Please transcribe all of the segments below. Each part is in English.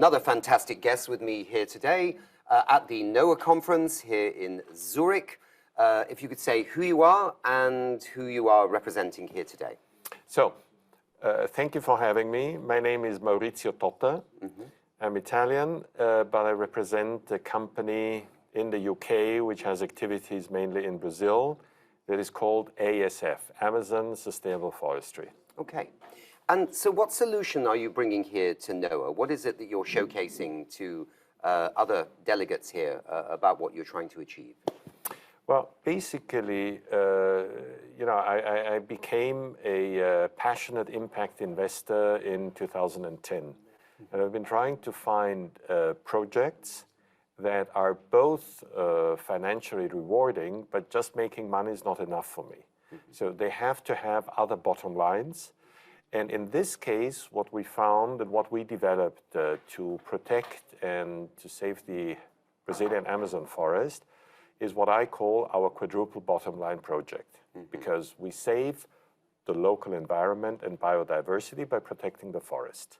another fantastic guest with me here today at the NOAA conference here in Zurich. If you could say who you are and who you are representing here today. So, thank you for having me. My name is Maurizio Totta. I'm Italian, but I represent a company in the UK which has activities mainly in Brazil that is called ASF, Amazon Sustainable Forestry. Okay. And so what solution are you bringing here to NOAA? What is it that you're showcasing to other delegates here about what you're trying to achieve? Well, basically, I became a passionate impact investor in 2010. And I've been trying to find projects that are both financially rewarding, but just making money is not enough for me. So they have to have other bottom lines. And in this case, what we found and what we developed to protect and to save the Brazilian Amazon forest is what I call our quadruple bottom line project, because we save the local environment and biodiversity by protecting the forest.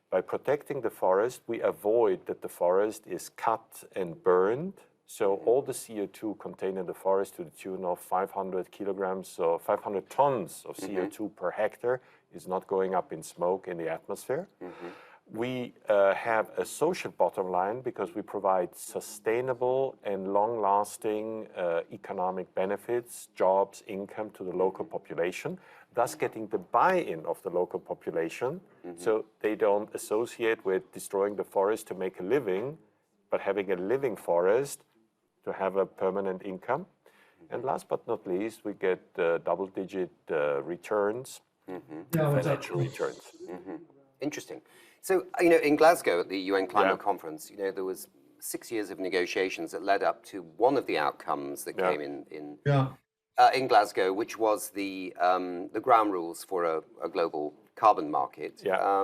By protecting the forest, we avoid that the forest is cut and burned. So all the CO2 contained in the forest to the tune of 500 kilograms or 500 tons of CO2 per hectare is not going up in smoke in the atmosphere. We have a social bottom line because we provide sustainable and long-lasting economic benefits, jobs, income to the local population, thus getting the buy-in of the local population so they don't associate with destroying the forest to make a living, but having a living forest to have a permanent income. And last but not least, we get double-digit returns, financial returns. Interesting. So, in Glasgow at the UN Climate Conference, there was 6 years of negotiations that led up to one of the outcomes that came in Glasgow, which was the ground rules for a global carbon market. I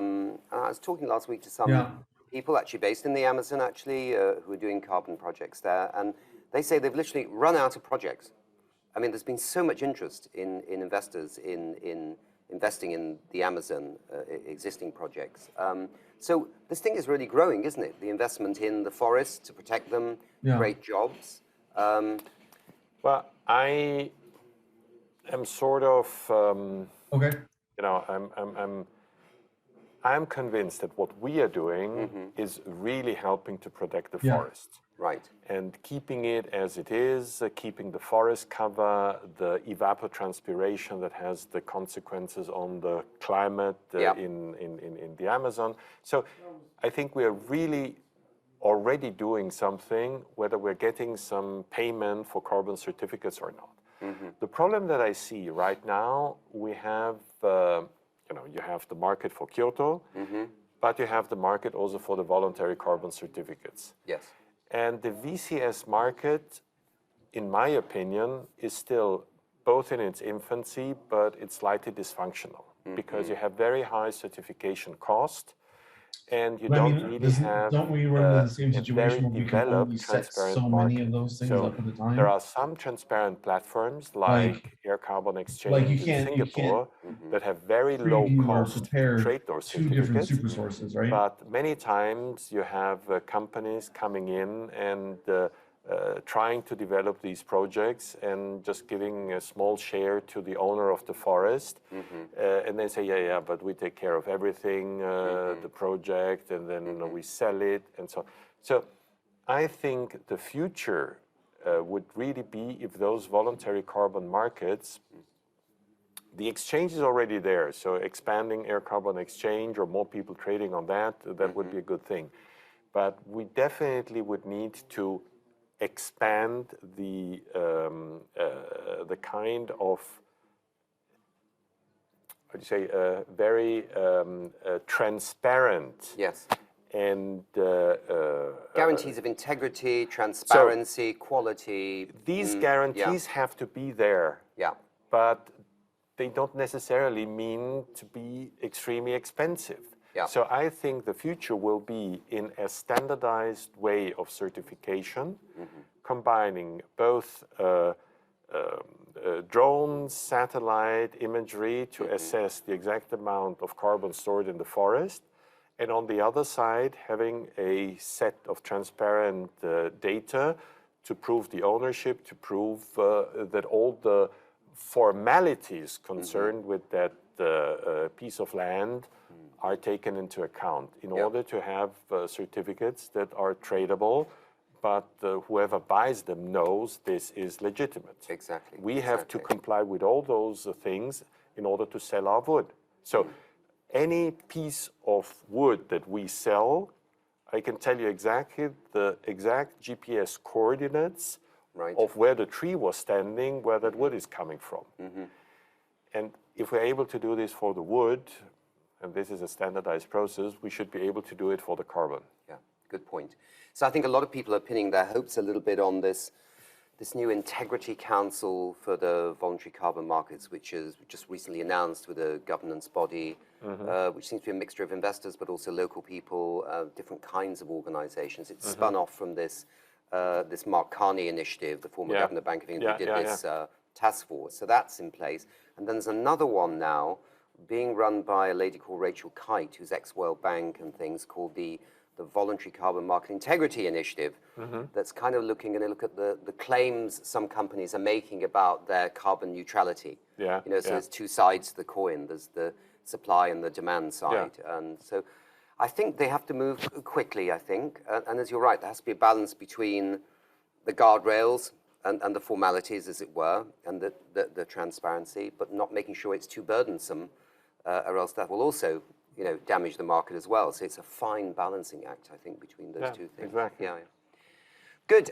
was talking last week to some people actually based in the Amazon, who are doing carbon projects there, and they say they've literally run out of projects. I mean, there's been so much interest in investors in investing in the Amazon existing projects. So this thing is really growing, isn't it? The investment in the forests to protect them, create jobs. Well, I am sort of, I'm convinced that what we are doing is really helping to protect the forest. Right. And keeping it as it is, keeping the forest cover, the evapotranspiration that has the consequences on the climate in the Amazon. So I think we are really already doing something, whether we're getting some payment for carbon certificates or not. The problem that I see right now, we have, you have the market for Kyoto, but you have the market also for the voluntary carbon certificates. Yes. And the VCS market, in my opinion, is still both in its infancy, but it's slightly dysfunctional because you have very high certification cost, and you don't really have don't we run into the same a situation very where we can only developed, set transparent so market. many of those things up at a time? There are some transparent platforms like Air Carbon Exchange in Singapore that have very low cost to trade those two different certificates. super sources, right? But many times you have companies coming in and trying to develop these projects and just giving a small share to the owner of the forest. And they say, yeah, but we take care of everything, the project, and then we sell it, and so on. So I think the future would really be if those voluntary carbon markets, the exchange is already there, so expanding Air Carbon Exchange or more people trading on that, that would be a good thing. But we definitely would need to expand the kind of, how do you say, very transparent. Yes. And guarantees of integrity, transparency, quality. These guarantees have to be there. Yeah. But they don't necessarily mean to be extremely expensive. Yeah. So I think the future will be in a standardized way of certification, combining both drones, satellite imagery to assess the exact amount of carbon stored in the forest, And on the other side, having a set of transparent data to prove the ownership, to prove that all the formalities concerned with that piece of land are taken into account in order to have certificates that are tradable, but whoever buys them knows this is legitimate. Exactly. We have to comply with all those things in order to sell our wood. So any piece of wood that we sell, I can tell you exactly the exact GPS coordinates of where the tree was standing, where that wood is coming from. And if we're able to do this for the wood, and this is a standardized process, we should be able to do it for the carbon. Yeah, good point. So I think a lot of people are pinning their hopes a little bit on this new Integrity Council for the voluntary carbon markets, which is just recently announced with a governance body, which seems to be a mixture of investors, but also local people, different kinds of organizations. It's spun off from this Mark Carney initiative, the former governor of Bank of England, who did this task force. So that's in place. And then there's another one now being run by a lady called Rachel Kite, who's ex-World Bank and things, called the Voluntary Carbon Market Integrity Initiative, that's kind of looking at the claims some companies are making about their carbon neutrality. So there's two sides to the coin. There's the supply and the demand side. And so I think they have to move quickly, I think. And as you're right, there has to be a balance between the guardrails and the formalities, as it were, and the transparency, but not making sure it's too burdensome, or else that will also damage the market as well. So it's a fine balancing act, I think, between those two things. Exactly. Good.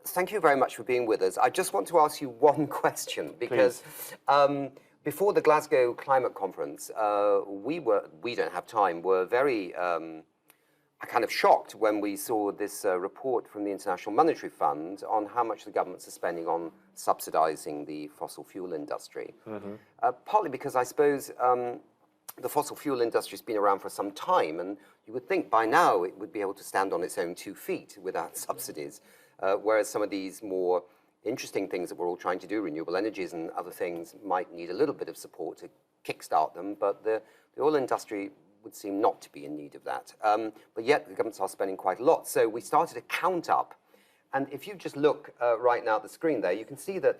Thank you very much for being with us. I just want to ask you one question, because before the Glasgow Climate Conference, we don't have time, were very kind of shocked when we saw this report from the International Monetary Fund on how much the governments are spending on subsidizing the fossil fuel industry. Partly because I suppose the fossil fuel industry has been around for some time, and you would think by now it would be able to stand on its own 2 feet without subsidies, whereas some of these more interesting things that we're all trying to do, renewable energies and other things, might need a little bit of support to kickstart them, but the oil industry would seem not to be in need of that. But yet the governments are spending quite a lot. So we started to count up, and if you just look right now at the screen there, you can see that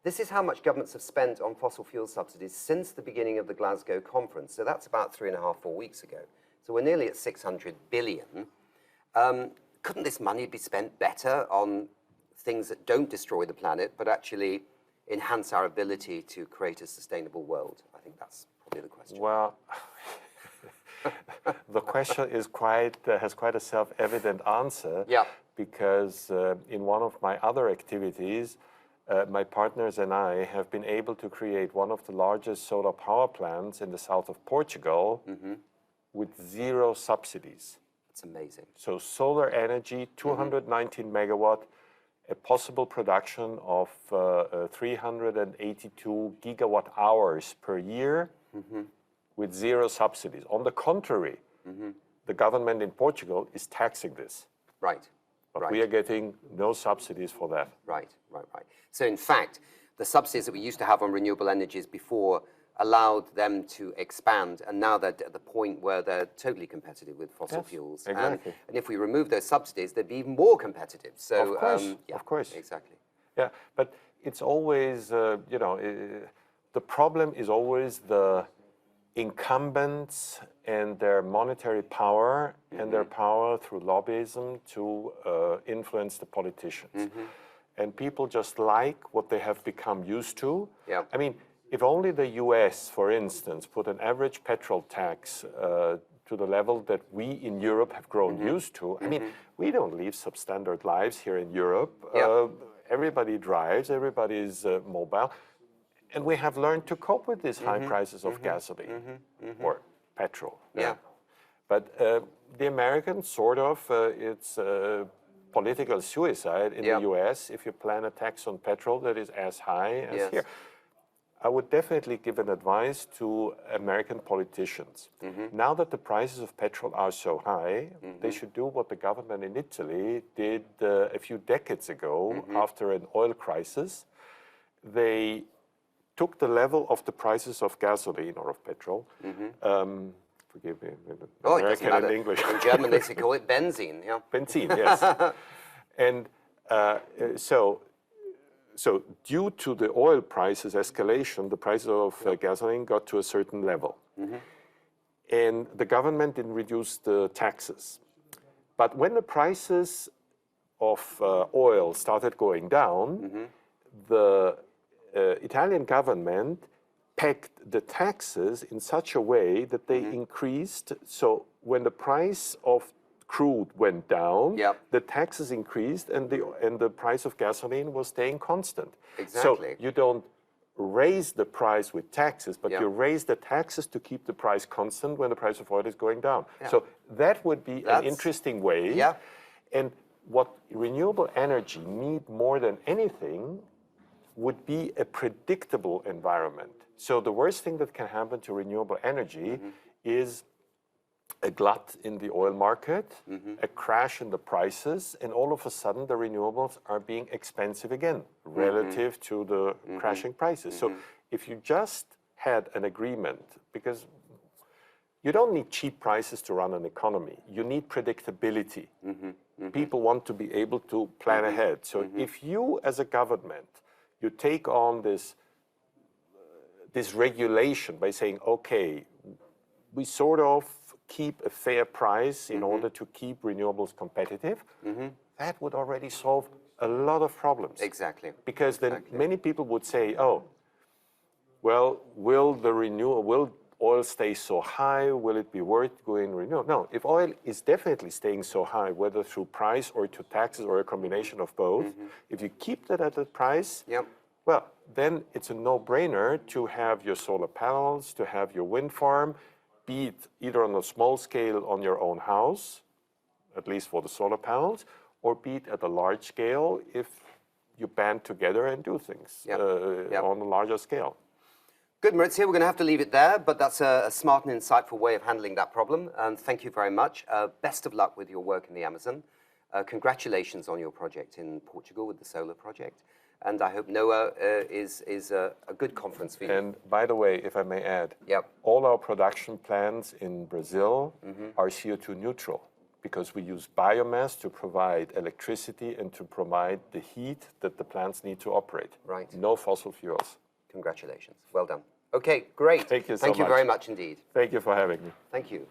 this is how much governments have spent on fossil fuel subsidies since the beginning of the Glasgow conference. So that's about 3.5, 4 weeks ago. So we're nearly at 600 billion. Couldn't this money be spent better on things that don't destroy the planet, but actually enhance our ability to create a sustainable world? I think that's probably the question. Well, the question is has quite a self-evident answer. Because in one of my other activities, my partners and I have been able to create one of the largest solar power plants in the south of Portugal with 0 subsidies. That's amazing. So solar energy, 219 megawatt, a possible production of 382 gigawatt hours per year with 0 subsidies. On the contrary, the government in Portugal is taxing this. But we are getting no subsidies for that. Right. So in fact, the subsidies that we used to have on renewable energies before allowed them to expand, and now they're at the point where they're totally competitive with fossil fuels. Exactly. And if we remove those subsidies, they'd be even more competitive. So, of course. Exactly. Yeah, but it's always, the problem is always the incumbents and their monetary power and their power through lobbyism to influence the politicians. And people just like what they have become used to. I mean, if only the US, for instance, put an average petrol tax to the level that we in Europe have grown used to. I mean, we don't live substandard lives here in Europe. Everybody drives, everybody is mobile. And we have learned to cope with these high prices of gasoline or petrol. But the Americans, sort of, it's political suicide in the US if you plan a tax on petrol that is as high as here. I would definitely give an advice to American politicians. Now that the prices of petrol are so high, they should do what the government in Italy did a few decades ago after an oil crisis. They took the level of the prices of gasoline or of petrol forgive me, Oh, it doesn't American and matter. English. In German, they call it benzene. Yeah. Benzene, yes. And so due to the oil prices escalation, the price of gasoline got to a certain level. And the government didn't reduce the taxes. But when the prices of oil started going down, the Italian government pegged the taxes in such a way that they increased. So when the price of crude went down, the taxes increased, and the price of gasoline was staying constant. Exactly. So you don't raise the price with taxes, but you raise the taxes to keep the price constant when the price of oil is going down. So that would be an interesting way. And what renewable energy need more than anything would be a predictable environment. So the worst thing that can happen to renewable energy is a glut in the oil market, a crash in the prices, and all of a sudden the renewables are being expensive again relative to the crashing prices. So if you just had an agreement, because you don't need cheap prices to run an economy, you need predictability. People want to be able to plan ahead. So if you as a government, you take on this regulation by saying, okay, we sort of keep a fair price in order to keep renewables competitive, that would already solve a lot of problems. Exactly. Because then many people would say, oh, well, will oil stay so high? Will it be worth going renewable? No, if oil is definitely staying so high, whether through price or to taxes or a combination of both, if you keep that at that price, well, then it's a no-brainer to have your solar panels, to have your wind farm, be it either on a small scale on your own house, at least for the solar panels, or be it at a large scale if you band together and do things on a larger scale. Good, Maurizio, we're going to have to leave it there, but that's a smart and insightful way of handling that problem. And thank you very much. Best of luck with your work in the Amazon. Congratulations on your project in Portugal with the solar project. And I hope NOAA is a good conference for you. And by the way, if I may add, all our production plants in Brazil are CO2 neutral because we use biomass to provide electricity and to provide the heat that the plants need to operate. Right. No fossil fuels. Congratulations. Well done. Okay, great. Thank you so much. Thank you very much indeed. Thank you for having me. Thank you.